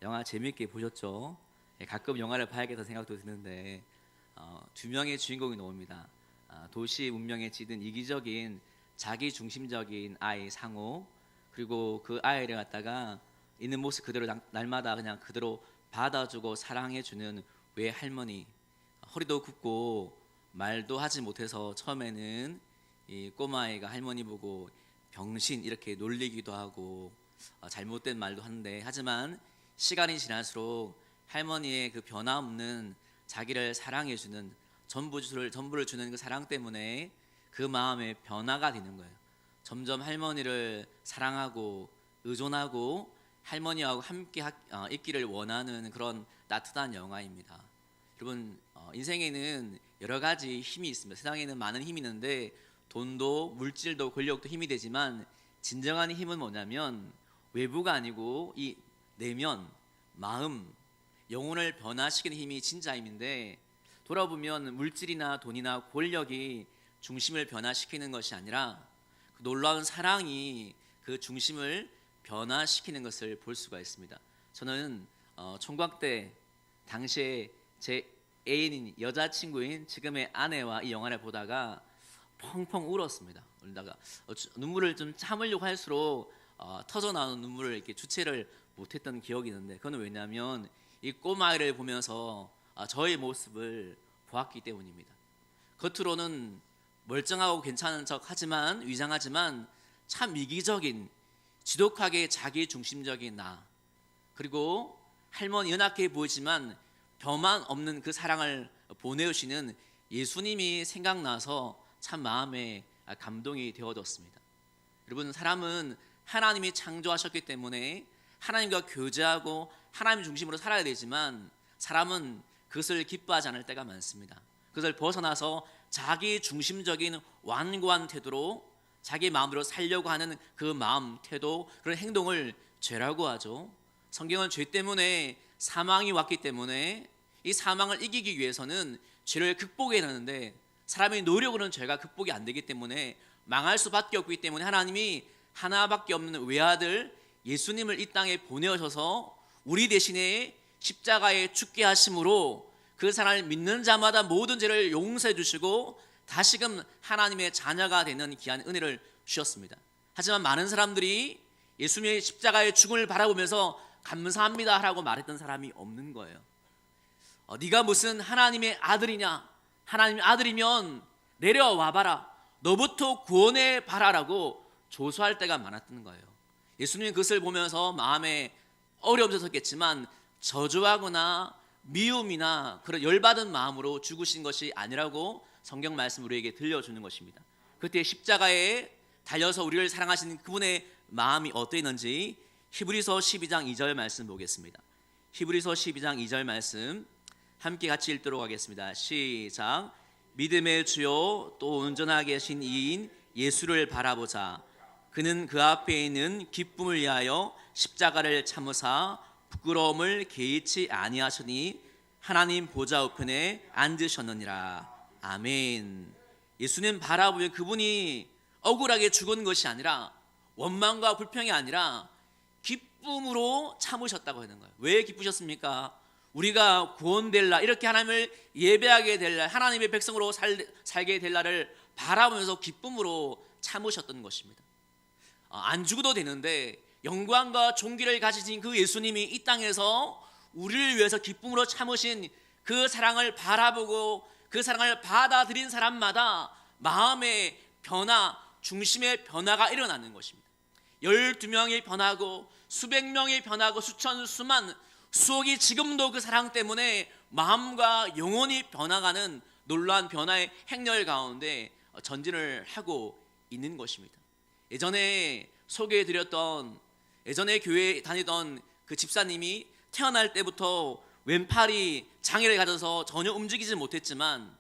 영화 재밌게 보셨죠? 가끔 영화를 봐야겠다 생각도 드는데 두 명의 주인공이 나옵니다. 도시 문명에 찌든 이기적인 자기 중심적인 아이 상호, 그리고 그 아이를 갖다가 있는 모습 그대로 날마다 그냥 그대로 받아주고 사랑해주는 외할머니. 허리도 굽고 말도 하지 못해서 처음에는 이 꼬마아이가 할머니 보고 병신 이렇게 놀리기도 하고 잘못된 말도 하는데, 하지만 시간이 지날수록 할머니의 그 변함없는 자기를 사랑해주는 전부를 주는 그 사랑 때문에 그 마음의 변화가 되는 거예요. 점점 할머니를 사랑하고 의존하고 할머니하고 함께 있기를 원하는 그런 따뜻한 영화입니다. 여러분, 인생에는 여러 가지 힘이 있습니다. 세상에는 많은 힘이 있는데 돈도 물질도 권력도 힘이 되지만 진정한 힘은 뭐냐면 외부가 아니고 이 내면, 마음, 영혼을 변화시키는 힘이 진짜 힘인데, 돌아보면 물질이나 돈이나 권력이 중심을 변화시키는 것이 아니라 그 놀라운 사랑이 그 중심을 변화시키는 것을 볼 수가 있습니다. 저는 총각 때 당시에 제 애인인 여자친구인 지금의 아내와 이 영화를 보다가 펑펑 울었습니다. 울다가 눈물을 좀 참으려고 할수록 터져 나오는 눈물을 이렇게 주체를 못했던 기억이 있는데, 그건 왜냐하면 이 꼬마아이를 보면서 저의 모습을 보았기 때문입니다. 겉으로는 멀쩡하고 괜찮은 척 하지만, 위장하지만 참 이기적인, 지독하게 자기 중심적인 나, 그리고 할머니 연약해 보이지만 변함 없는 그 사랑을 보내주시는 예수님이 생각나서 참 마음에 감동이 되어졌습니다. 여러분, 사람은 하나님이 창조하셨기 때문에 하나님과 교제하고 하나님 중심으로 살아야 되지만, 사람은 그것을 기뻐하지 않을 때가 많습니다. 그것을 벗어나서 자기 중심적인 완고한 태도로 자기 마음대로 살려고 하는 그 마음, 태도, 그런 행동을 죄라고 하죠. 성경은 죄 때문에 사망이 왔기 때문에 이 사망을 이기기 위해서는 죄를 극복해야 하는데, 사람의 노력으로는 죄가 극복이 안 되기 때문에 망할 수밖에 없기 때문에 하나님이 하나밖에 없는 외아들 예수님을 이 땅에 보내셔서 우리 대신에 십자가에 죽게 하심으로 그 사람을 믿는 자마다 모든 죄를 용서해 주시고 다시금 하나님의 자녀가 되는 귀한 은혜를 주셨습니다. 하지만 많은 사람들이 예수님의 십자가의 죽음을 바라보면서 감사합니다 라고 말했던 사람이 없는 거예요. 네가 무슨 하나님의 아들이냐, 하나님의 아들이면 내려와 봐라, 너부터 구원해 봐라라고 조소할 때가 많았던 거예요. 예수님은 그것을 보면서 마음에 어려움이 있었겠지만 저주하거나 미움이나 그런 열받은 마음으로 죽으신 것이 아니라고 성경 말씀 우리에게 들려주는 것입니다. 그때 십자가에 달려서 우리를 사랑하시는 그분의 마음이 어떠했는지 히브리서 12장 2절 말씀 보겠습니다. 히브리서 12장 2절 말씀 함께 같이 읽도록 하겠습니다. 시작. 믿음의 주요 또 온전하게 계신 이인 예수를 바라보자. 그는 그 앞에 있는 기쁨을 위하여 십자가를 참으사 부끄러움을 개의치 아니하시니 하나님 보좌 우편에 앉으셨느니라. 아멘. 예수님 바라보면 그분이 억울하게 죽은 것이 아니라, 원망과 불평이 아니라 기쁨으로 참으셨다고 하는 거예요. 왜 기쁘셨습니까? 우리가 구원될 날, 이렇게 하나님을 예배하게 될 날, 하나님의 백성으로 살게 될 날을 바라보면서 기쁨으로 참으셨던 것입니다. 안 죽어도 되는데 영광과 존귀를 가지신 그 예수님이 이 땅에서 우리를 위해서 기쁨으로 참으신 그 사랑을 바라보고 그 사랑을 받아들인 사람마다 마음의 변화, 중심의 변화가 일어나는 것입니다. 12명이 변하고 수백 명이 변하고 수천 수만 수억이 지금도 그 사랑 때문에 마음과 영혼이 변화가는 놀라운 변화의 행렬 가운데 전진을 하고 있는 것입니다. 예전에 소개해드렸던, 예전에 교회에 다니던 그 집사님이 태어날 때부터 왼팔이 장애를 가져서 전혀 움직이지 못했지만,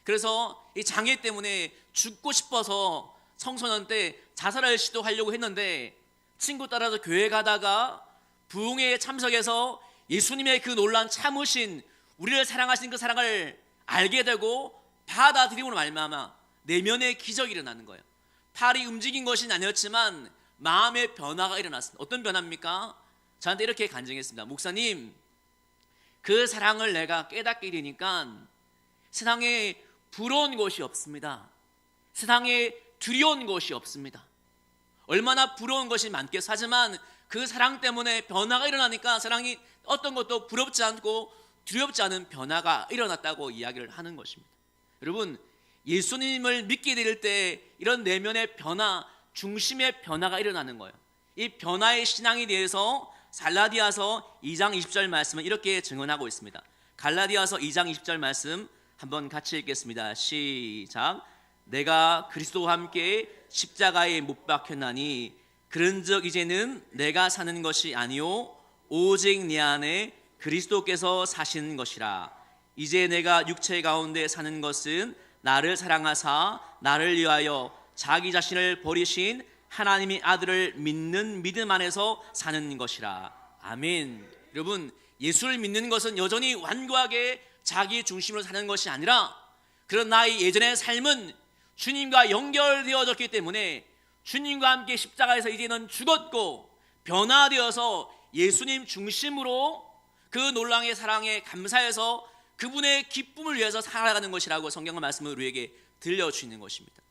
그래서 이 장애 때문에 죽고 싶어서 청소년 때 자살을 시도하려고 했는데 친구 따라서 교회 가다가 부흥회에 참석해서 예수님의 그 놀라운 참으신, 우리를 사랑하신 그 사랑을 알게 되고 받아들임으로 말미암아 내면의 기적이 일어나는 거예요. 팔이 움직인 것이 아니었지만 마음의 변화가 일어났습니다. 어떤 변화입니까? 저한테 이렇게 간증했습니다. 목사님, 그 사랑을 내가 깨닫게 되니까 세상에 부러운 것이 없습니다. 세상에 두려운 것이 없습니다. 얼마나 부러운 것이 많겠어. 하지만 그 사랑 때문에 변화가 일어나니까 사랑이 어떤 것도 부럽지 않고 두렵지 않은 변화가 일어났다고 이야기를 하는 것입니다. 여러분, 예수님을 믿게 될 때 이런 내면의 변화, 중심의 변화가 일어나는 거예요. 이 변화의 신앙에 대해서 갈라디아서 2장 20절 말씀은 이렇게 증언하고 있습니다. 갈라디아서 2장 20절 말씀 한번 같이 읽겠습니다. 시작. 내가 그리스도와 함께 십자가에 못 박혔나니 그런즉 이제는 내가 사는 것이 아니요 오직 내 안에 그리스도께서 사시는 것이라. 이제 내가 육체 가운데 사는 것은 나를 사랑하사 나를 위하여 자기 자신을 버리신 하나님의 아들을 믿는 믿음 안에서 사는 것이라. 아멘. 여러분, 예수를 믿는 것은 여전히 완고하게 자기 중심으로 사는 것이 아니라 그런 나의 예전의 삶은 주님과 연결되어졌기 때문에 주님과 함께 십자가에서 이제는 죽었고 변화되어서 예수님 중심으로 그 놀라운 사랑에 감사해서 그분의 기쁨을 위해서 살아가는 것이라고 성경의 말씀을 우리에게 들려주시는 것입니다.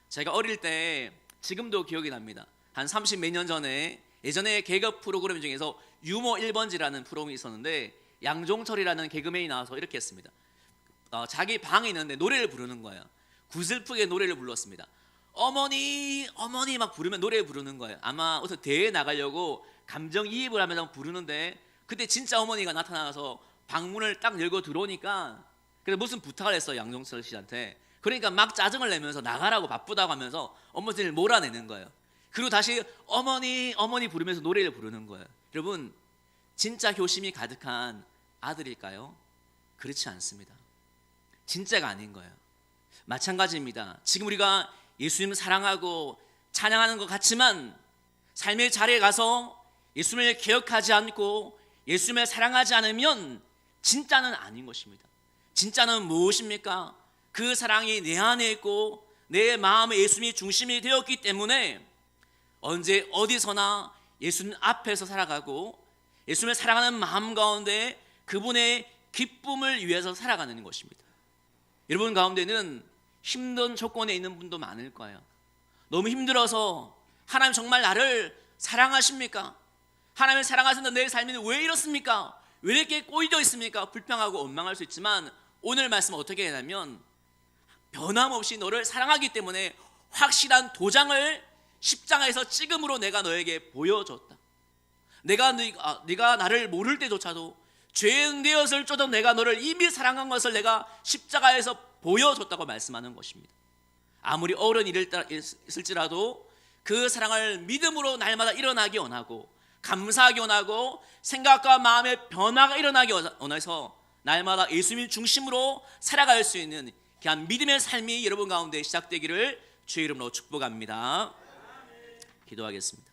제가 어릴 때 지금도 기억이 납니다. 한 30 몇 년 전에 예전에 개그 프로그램 중에서 유머 1번지라는 프로그램이 있었는데 양종철이라는 개그맨이 나와서 이렇게 했습니다. 자기 방에 있는데 노래를 부르는 거예요. 구슬프게 노래를 불렀습니다. 어머니 어머니 막 부르면 노래 부르는 거예요. 아마 어서 대회에 나가려고 감정이입을 하면서 부르는데 그때 진짜 어머니가 나타나서 방문을 딱 열고 들어오니까 그래서 무슨 부탁을 했어요. 양종철 씨한테. 그러니까 막 짜증을 내면서 나가라고 바쁘다고 하면서 어머니를 몰아내는 거예요. 그리고 다시 어머니 어머니 부르면서 노래를 부르는 거예요. 여러분, 진짜 효심이 가득한 아들일까요? 그렇지 않습니다. 진짜가 아닌 거예요. 마찬가지입니다. 지금 우리가 예수님을 사랑하고 찬양하는 것 같지만 삶의 자리에 가서 예수님을 기억하지 않고 예수님을 사랑하지 않으면 진짜는 아닌 것입니다. 진짜는 무엇입니까? 그 사랑이 내 안에 있고 내 마음에 예수님이 중심이 되었기 때문에 언제 어디서나 예수님 앞에서 살아가고 예수님을 사랑하는 마음 가운데 그분의 기쁨을 위해서 살아가는 것입니다. 여러분 가운데는 힘든 조건에 있는 분도 많을 거예요. 너무 힘들어서 하나님 정말 나를 사랑하십니까? 하나님을 사랑하시는 내 삶이 왜 이렇습니까? 왜 이렇게 꼬이져 있습니까? 불평하고 원망할 수 있지만 오늘 말씀은 어떻게 하냐면 변함없이 너를 사랑하기 때문에 확실한 도장을 십자가에서 찍음으로 내가 너에게 보여줬다. 네가 나를 모를 때조차도 죄인 되었을지라도 내가 너를 이미 사랑한 것을 내가 십자가에서 보여줬다고 말씀하는 것입니다. 아무리 어려운 일이 있을지라도 그 사랑을 믿음으로 날마다 일어나기 원하고 감사하기 원하고 생각과 마음의 변화가 일어나기 원해서 날마다 예수님 중심으로 살아갈 수 있는 귀한 믿음의 삶이 여러분 가운데 시작되기를 주의 이름으로 축복합니다. 기도하겠습니다.